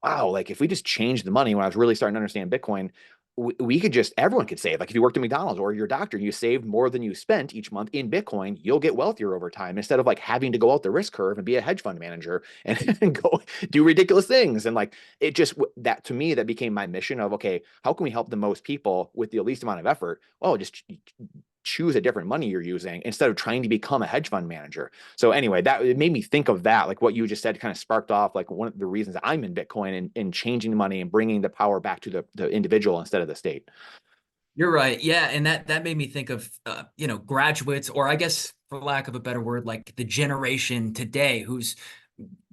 wow, like if we just changed the money, when I was really starting to understand Bitcoin, we could just, everyone could save. Like if you worked at McDonald's or your doctor, you saved more than you spent each month in Bitcoin, you'll get wealthier over time, instead of like having to go out the risk curve and be a hedge fund manager and go do ridiculous things. And like, it just, that to me, that became my mission of, okay, how can we help the most people with the least amount of effort? Oh, just choose a different money you're using instead of trying to become a hedge fund manager. So anyway, that it made me think of that, like what you just said kind of sparked off like one of the reasons I'm in Bitcoin and changing the money and bringing the power back to the individual instead of the state. You're right. Yeah. And that made me think of, graduates, or I guess for lack of a better word, like the generation today who's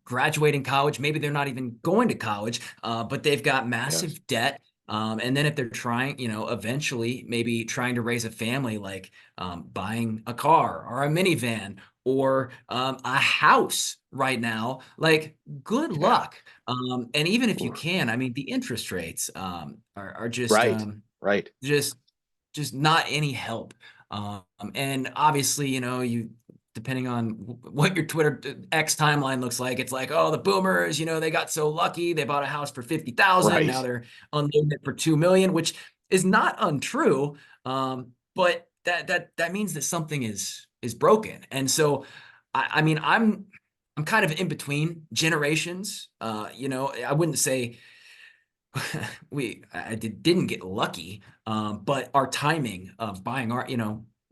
graduating college. Maybe they're not even going to college, but they've got massive Yes. debt. And then if they're trying, eventually maybe trying to raise a family, like buying a car or a minivan or a house right now, like good Yeah. luck. And even if you Oof. can, I mean, the interest rates are Right. Right. just just not any help. And obviously, you depending on what your Twitter X timeline looks like, it's like, oh, the boomers, they got so lucky, they bought a house for 50,000, now Right. they're unloading it for 2 million, which is not untrue. But that means that something is broken. And so, I mean, I'm kind of in between generations. I wouldn't say I didn't get lucky, but our timing of buying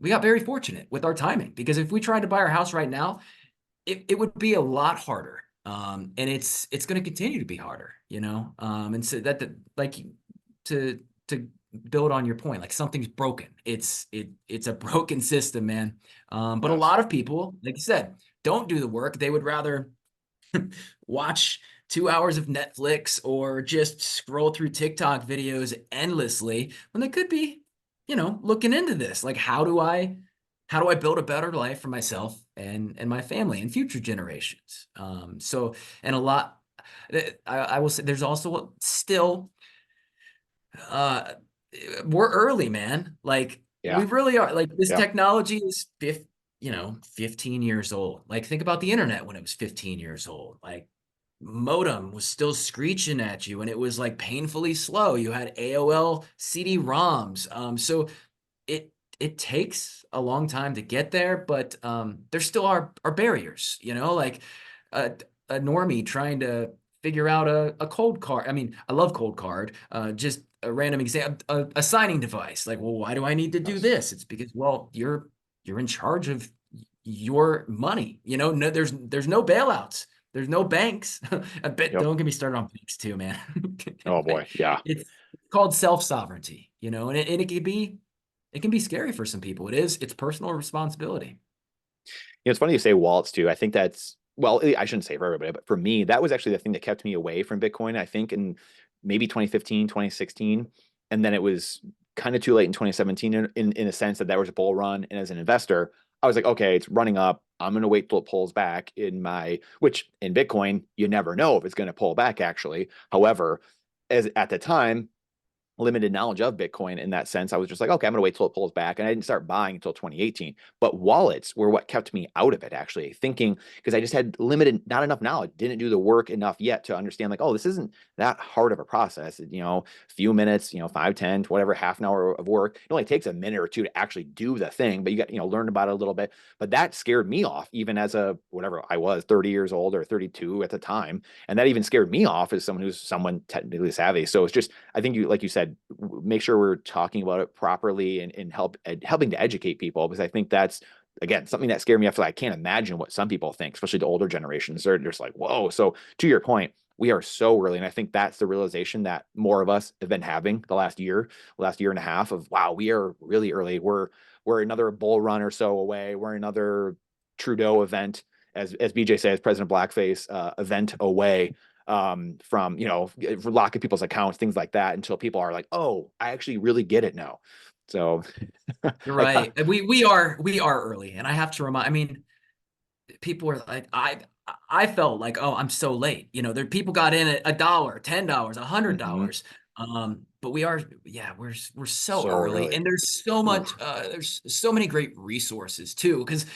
we got very fortunate with our timing, because if we tried to buy our house right now, it would be a lot harder. And it's going to continue to be harder, and so like to build on your point, like something's broken. It's a broken system, man. But a Yes. lot of people, like you said, don't do the work. They would rather watch 2 hours of Netflix or just scroll through TikTok videos endlessly when they could be, looking into this. Like, how do I build a better life for myself and my family and future generations? So, and a lot, I will say there's also still, uh, we're early, man. Like we Yeah. really are. Like this Yeah. technology is 15 years old. Like think about the internet when it was 15 years old. Like modem was still screeching at you and it was like painfully slow. You had AOL CD-ROMs. So it takes a long time to get there, but there still are barriers, like a, a normie trying to figure out a cold card. I mean, I love cold card. Just a random example, a signing device. Like, well, why do I need to do Yes. this? It's because, well, you're in charge of your money. No, there's no bailouts. There's no banks. I bet. Yep. Don't get me started on banks too, man. Oh boy. Yeah. It's called self-sovereignty, and it can be scary for some people. It is. It's personal responsibility. It's funny you say wallets too. I think that's, well, I shouldn't say for everybody, but for me, that was actually the thing that kept me away from Bitcoin, I think in maybe 2015, 2016. And then it was kind of too late in 2017 in a sense that there was a bull run. And as an investor, I was like, okay, it's running up. I'm going to wait till it pulls back which in Bitcoin, you never know if it's going to pull back actually. However, as at the time, limited knowledge of Bitcoin in that sense, I was just like, okay, I'm going to wait till it pulls back. And I didn't start buying until 2018. But wallets were what kept me out of it, actually, thinking because I just had not enough knowledge, didn't do the work enough yet to understand, like, oh, this isn't that hard of a process. A few minutes, 5, 10, whatever, half an hour of work. It only takes a minute or two to actually do the thing, but you got, learn about it a little bit. But that scared me off, even as whatever I was, 30 years old or 32 at the time. And that even scared me off as someone technically savvy. So it's just, I think like you said, make sure we're talking about it properly and helping to educate people, because I think that's, again, something that scared me. I can't imagine what some people think, especially the older generations. They're just like, whoa. So to your point, we are so early. And I think that's the realization that more of us have been having the last year and a half of, wow, we are really early. We're another bull run or so away. We're another Trudeau event, as BJ says, President Blackface event away from locking people's accounts, things like that, until people are like, oh, I actually really get it now. So You're like right. We are early, and I have to remind. I mean, people are like, I felt like, oh, I'm so late. There people got in at $1, $10, mhm, $100. But we're so so early, early. and Oof. there's so many great resources too. Because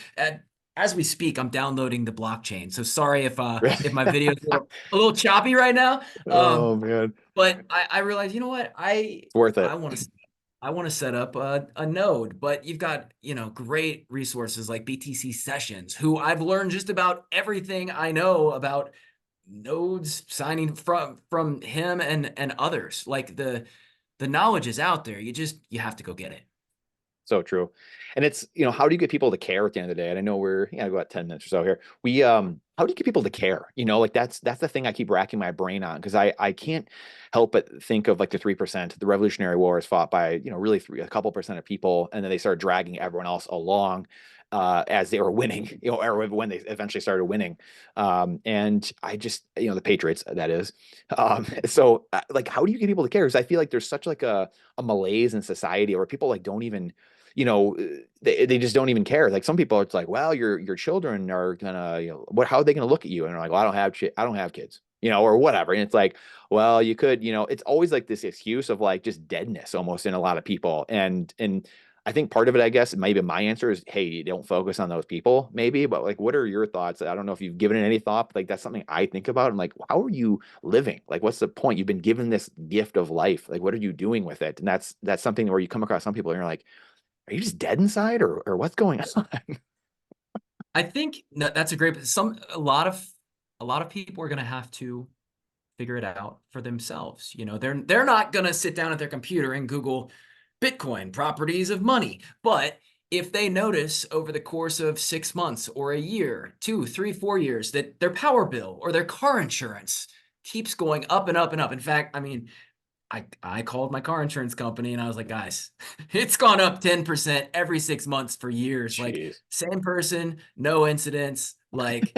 as we speak, I'm downloading the blockchain. So sorry if my video is a little choppy right now. Oh man, But I realize, you know what, it's worth I it. want to. I want to set up a node, but you've got, great resources like BTC Sessions, who I've learned just about everything I know about nodes signing from him and others. Like the knowledge is out there. You have to go get it. So true. And it's, how do you get people to care at the end of the day? And I know we're, go at 10 minutes or so here. How do you get people to care? Like that's the thing I keep racking my brain on, because I can't help but think of like the 3%. The Revolutionary War is fought by, really a couple percent of people, and then they started dragging everyone else along as they were winning, or when they eventually started winning. And I just, the Patriots, that is. So like, how do you get people to care? Because I feel like there's such like a malaise in society where people like don't even, they just don't even care. Like some people, it's like, well, your children are gonna, how are they gonna look at you? And they're like, well, I don't have kids, or whatever. And it's like, well, you could, it's always like this excuse of like just deadness almost in a lot of people. And I think part of it, I guess, maybe my answer is, hey, you don't focus on those people, maybe. But like, what are your thoughts? I don't know if you've given it any thought, but like that's something I think about. I'm like, how are you living? Like, what's the point? You've been given this gift of life. Like, what are you doing with it? And that's something where you come across some people and you're like, are you just dead inside, or what's going on? I think that's a great, a lot of people are going to have to figure it out for themselves. They're not going to sit down at their computer and Google Bitcoin properties of money. But if they notice over the course of 6 months or a year, 2, 3, 4 years, that their power bill or their car insurance keeps going up and up and up. In fact, I mean, I called my car insurance company and I was like, guys, it's gone up 10% every 6 months for years. Like Jeez. same person, no incidents, like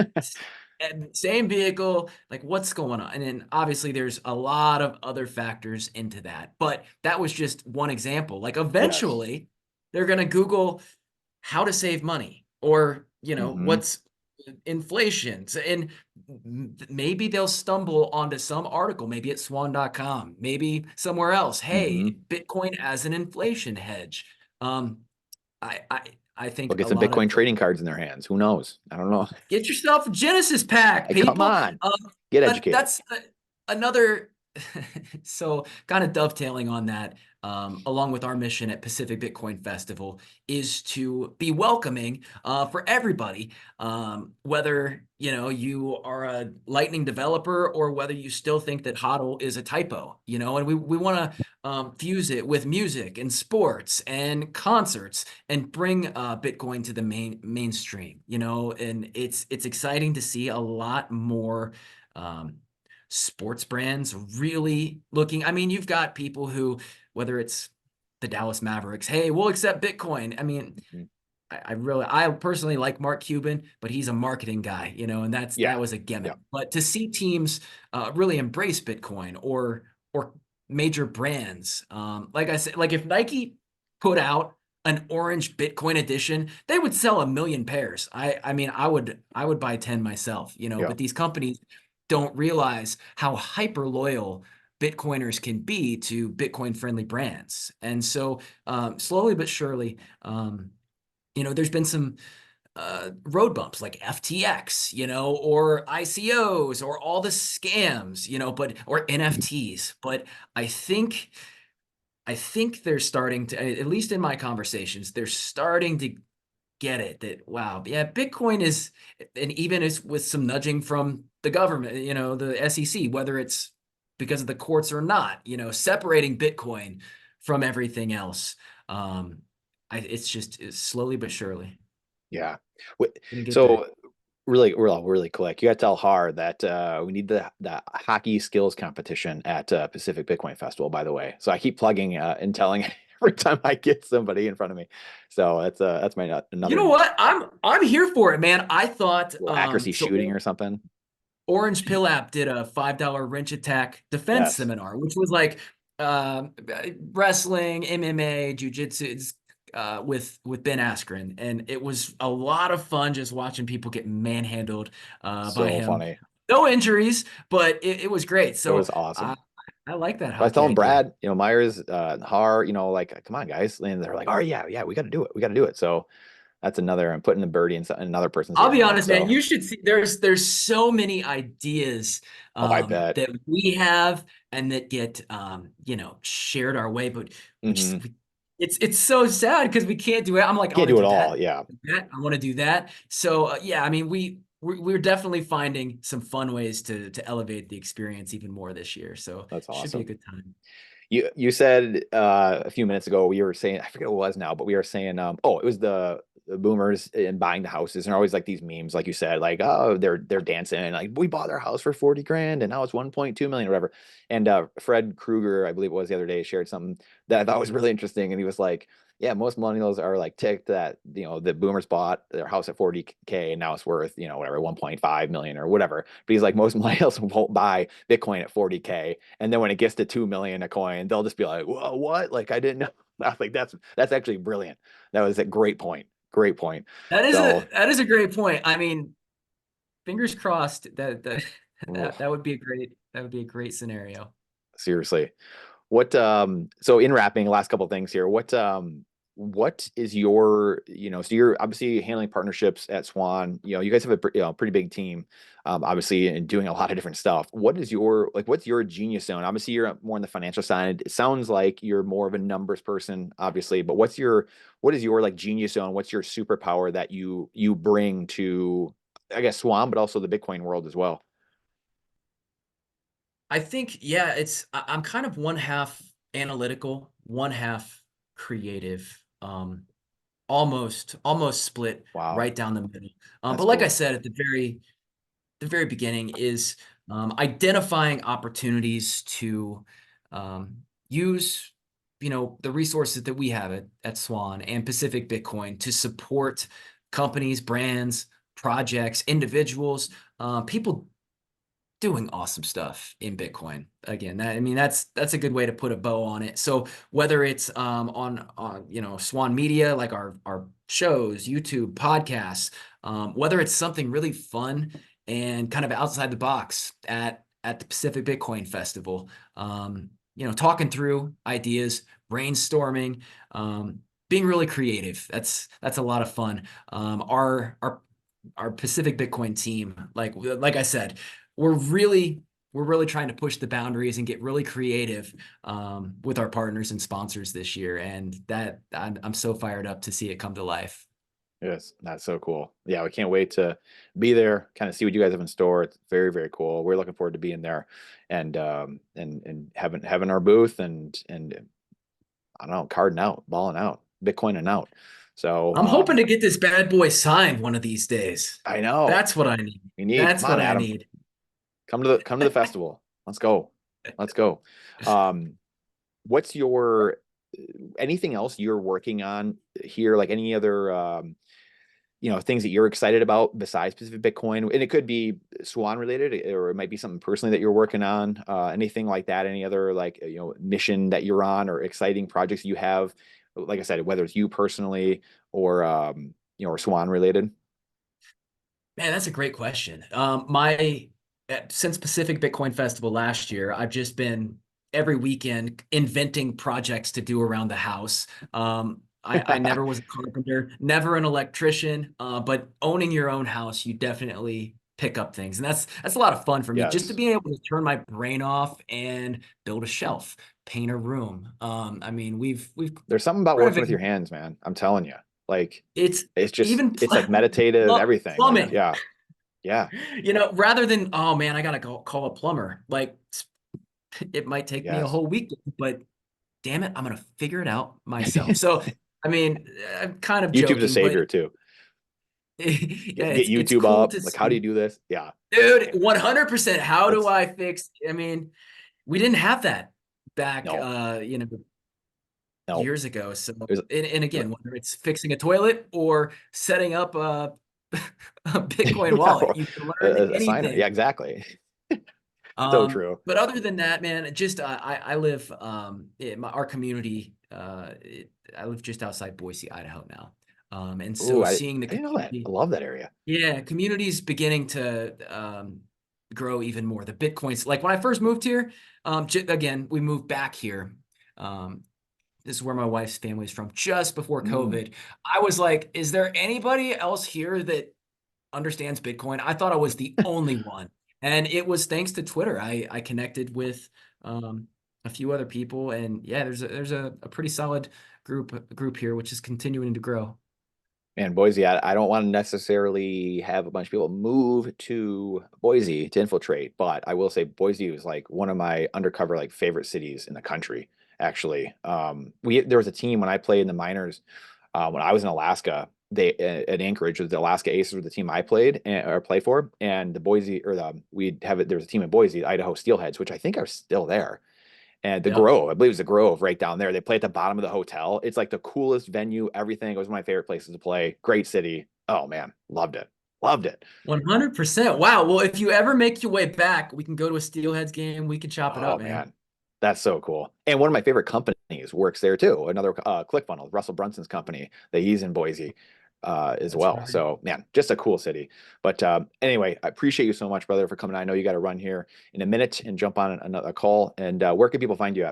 same vehicle, like what's going on? And then obviously there's a lot of other factors into that, but that was just one example. Like Yes. eventually they're going to Google how to save money, or, Mm-hmm. what's inflation. And maybe they'll stumble onto some article, maybe at swan.com, maybe somewhere else. Mm-hmm. Hey, Bitcoin as an inflation hedge. Um, I, I, I They'll think get a some lot of Bitcoin trading cards in their hands. Who knows? I don't know. get yourself a Genesis pack, Hey, come people. on, get educated. That's another. So kind of dovetailing on that, along with our mission at Pacific Bitcoin Festival, is to be welcoming for everybody, whether you are a Lightning developer or whether you still think that HODL is a typo, and we want to fuse it with music and sports and concerts and bring Bitcoin to the mainstream, and it's exciting to see a lot more sports brands really looking. I mean, you've got people who, whether it's the Dallas Mavericks, hey, we'll accept Bitcoin. I mean, Mhm. I personally like Mark Cuban, but he's a marketing guy, and Yeah. that was a gimmick. Yeah. But to see teams really embrace Bitcoin, or major brands, like I said, like if Nike put out an orange Bitcoin edition, they would sell 1 million pairs. I mean, I would buy 10 myself, Yeah. but these companies don't realize how hyper loyal Bitcoiners can be to Bitcoin friendly brands. And so slowly but surely, there's been some road bumps like FTX, or ICOs, or all the scams, or NFTs. But I think they're starting to, at least in my conversations, they're starting to get it that, wow, yeah, Bitcoin is, and even is with some nudging from the government, the SEC, whether it's because of the courts or not, separating Bitcoin from everything else. It's slowly but surely Yeah. gonna get there. So really quick, you got to tell Har that we need the hockey skills competition at Pacific Bitcoin Festival, by the way. So I keep plugging and telling every time I get somebody in front of me. So that's my You another know what? I'm here for it, man. I thought little accuracy so. shooting or something. Orange Pill app did a $5 wrench attack defense Yes. seminar, which was like wrestling, MMA, jujitsu, with Ben Askren, and it was a lot of fun just watching people get manhandled by So him. funny. No injuries, but it was great. It So was awesome. I like that I was hockey telling idea. Brad, Myers, Har, like, come on, guys. And they're like, oh yeah, we got to do it. We got to do it. So that's another, I'm putting the birdie in another person's I'll ear be now. honest, man. So, You should see. There's so many ideas oh, I bet. that we have and that get shared our way, but Hmm. it's so sad because we can't do it. I'm like, I Can't want to do it do all. that, Yeah, I want to do that. So yeah, I mean, we're definitely finding some fun ways to elevate the experience even more this year. So that's should be a awesome. good time. You said a few minutes ago we were saying, I forget what it was now, but we were saying oh, it was the boomers in buying the houses, and always like these memes, like you said, like, oh, they're dancing like, we bought our house for 40 grand and now it's 1.2 million or whatever. And Fred Krueger, I believe it was the other day, shared something that I thought was really interesting, and he was like, yeah, most millennials are like ticked that, the boomers bought their house at 40K and now it's worth, whatever, 1.5 million or whatever. But he's like, most millennials won't buy Bitcoin at 40K. And then when it gets to 2 million a coin, they'll just be like, whoa, what? Like, I didn't know. I was like, that's actually brilliant. That was a great point. Great point. So, That is a great point. I mean, fingers crossed that would be a great scenario. seriously. So in wrapping, last couple of things here, what is your, so you're obviously handling partnerships at Swan, you guys have a pretty big team, obviously, and doing a lot of different stuff. What's your genius zone? Obviously you're more on the financial side. It sounds like you're more of a numbers person, obviously, but what is your like genius zone? What's your superpower that you bring to, I guess, Swan, but also the Bitcoin world as well? I think, yeah, I'm kind of one half analytical, one half creative, almost split Wow, right down the middle. that's But like I cool. said at the very beginning is identifying opportunities to use, the resources that we have at Swan and Pacific Bitcoin to support companies, brands, projects, individuals, people doing awesome stuff in Bitcoin. Again, that's a good way to put a bow on it. So whether it's on Swan Media, like our shows, YouTube, podcasts, whether it's something really fun and kind of outside the box at the Pacific Bitcoin Festival, talking through ideas, brainstorming, being really creative. That's a lot of fun. Our Pacific Bitcoin team, like I said, we're really trying to push the boundaries and get really creative with our partners and sponsors this year, and that I'm so fired up to see it come to life. Yes, that's so cool. Yeah, we can't wait to be there, kind of see what you guys have in store. It's very, very cool. We're looking forward to being there and having our booth and I don't know, carding out, balling out, Bitcoining out. So I'm hoping to get this bad boy signed one of these days. I know That's what I need. come That's on, what I Adam. need. Come to the festival. Let's go. Let's go. Um, what's your anything else you're working on here? Like any other things that you're excited about besides Pacific Bitcoin, and it could be Swan related, or it might be something personally that you're working on, anything like that, any other like, mission that you're on or exciting projects you have, like I said, whether it's you personally or, or Swan related. Man, that's a great question. My since Pacific Bitcoin Festival last year, I've just been every weekend inventing projects to do around the house. I never was a carpenter, never an electrician, but owning your own house, you definitely pick up things, and that's a lot of fun for me. Just to Yes, be able to turn my brain off and build a shelf, paint a room. I mean, we've there's something about working with your renovated. hands, man. I'm telling you, like, It's it's just, even it's like meditative, everything. Like, plumbing. yeah, yeah, Rather than, oh man, I gotta call a plumber. Like it might take me a yes. whole week, but damn it, I'm gonna figure it out myself. So, I mean, I'm kind of YouTube's a joking, but savior too. yeah, Get it's YouTube cool up. to Like, how do you see, do this? Yeah, dude. 100%. How do it's I fix? I mean, we didn't have that back, no, no. years ago. So, There's and again, whether it's fixing a toilet or setting up a, a Bitcoin wallet, you can learn a signer. anything. Yeah, exactly. So true. But other than that, man, just I live in our community. I live just outside Boise, Idaho now, and Ooh, so seeing the I didn't know that. I community, love that area. yeah, community's beginning to grow even more. The Bitcoins, like when I first moved here, again, we moved back here. Um, this is where my wife's family is from. Just before Mm. COVID, I was like, "Is there anybody else here that understands Bitcoin?" I thought I was the only one. And it was thanks to Twitter. I connected with um, a few other people, and yeah, there's a pretty solid group here, which is continuing to grow. And Boise, I don't want to necessarily have a bunch of people move to Boise to infiltrate, but I will say Boise was like one of my undercover like favorite cities in the country. actually. There was a team when I played in the minors, when I was in Alaska, they at Anchorage, the Alaska Aces were the team I played or play for, and the Boise or there was a team in Boise, Idaho Steelheads, which I think are still there. And the Yep. Grove, I believe it's the Grove right down there. They play at the bottom of the hotel. It's like the coolest venue, everything. It was one of my favorite places to play. Great city. Oh man, loved it. Loved it. 100%. Wow. Well, if you ever make your way back, we can go to a Steelheads game. We can chop it Oh up, man. man, that's so cool. And one of my favorite companies works there too. Another ClickFunnels, Russell Brunson's company that he's in Boise as That's well. right. So man, just a cool city. But anyway, I appreciate you so much, brother, for coming. I know you got to run here in a minute and jump on another call. And where can people find you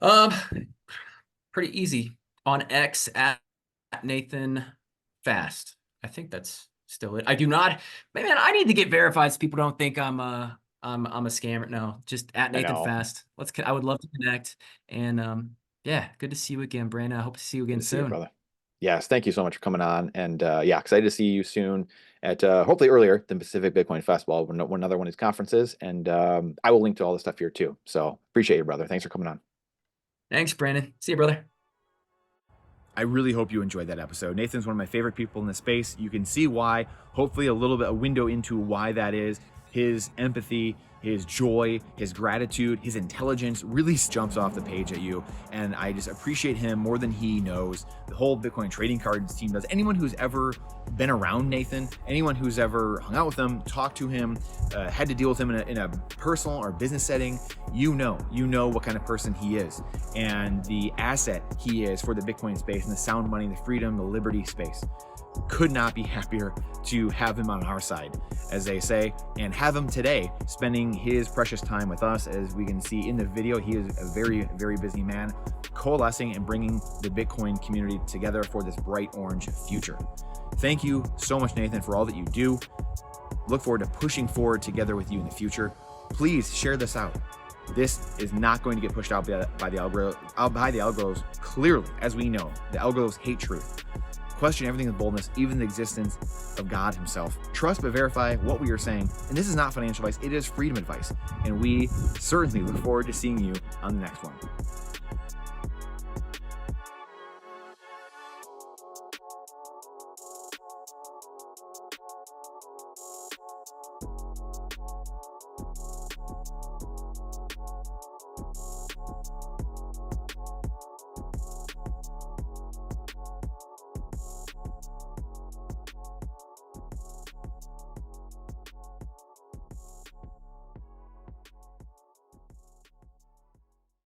at? Pretty easy on X at Nathan Fast. I think that's still it. I do not, man, I need to get verified so people don't think I'm a scammer. No, just at Nathan know. Fast. I would love to connect. And yeah, good to see you again, Brandon. I hope to see you again Good to see you, soon. brother. Yes, thank you so much for coming on. And yeah, excited to see you soon at hopefully earlier than Pacific Bitcoin Festival when another one of these conferences. And I will link to all the stuff here too. So appreciate you, brother. Thanks for coming on. Thanks, Brandon. See you, brother. I really hope you enjoyed that episode. Nathan's one of my favorite people in the space. You can see why, hopefully a little bit a window into why that is. His empathy, his joy, his gratitude, his intelligence really jumps off the page at you. And I just appreciate him more than he knows. The whole Bitcoin trading cards team does. Anyone who's ever been around Nathan, anyone who's ever hung out with him, talked to him, had to deal with him in a personal or business setting, you know what kind of person he is and the asset he is for the Bitcoin space and the sound money, the freedom, the liberty space. Could not be happier to have him on our side, as they say, and have him today spending his precious time with us. As we can see in the video, he is a very, very busy man, coalescing and bringing the Bitcoin community together for this bright orange future. Thank you so much, Nathan, for all that you do. Look forward to pushing forward together with you in the future. Please share this out. This is not going to get pushed out by the algos. Clearly, as we know, the algos hate truth. Question everything with boldness, even the existence of God himself. Trust but verify what we are saying. And this is not financial advice, it is freedom advice. And we certainly look forward to seeing you on the next one.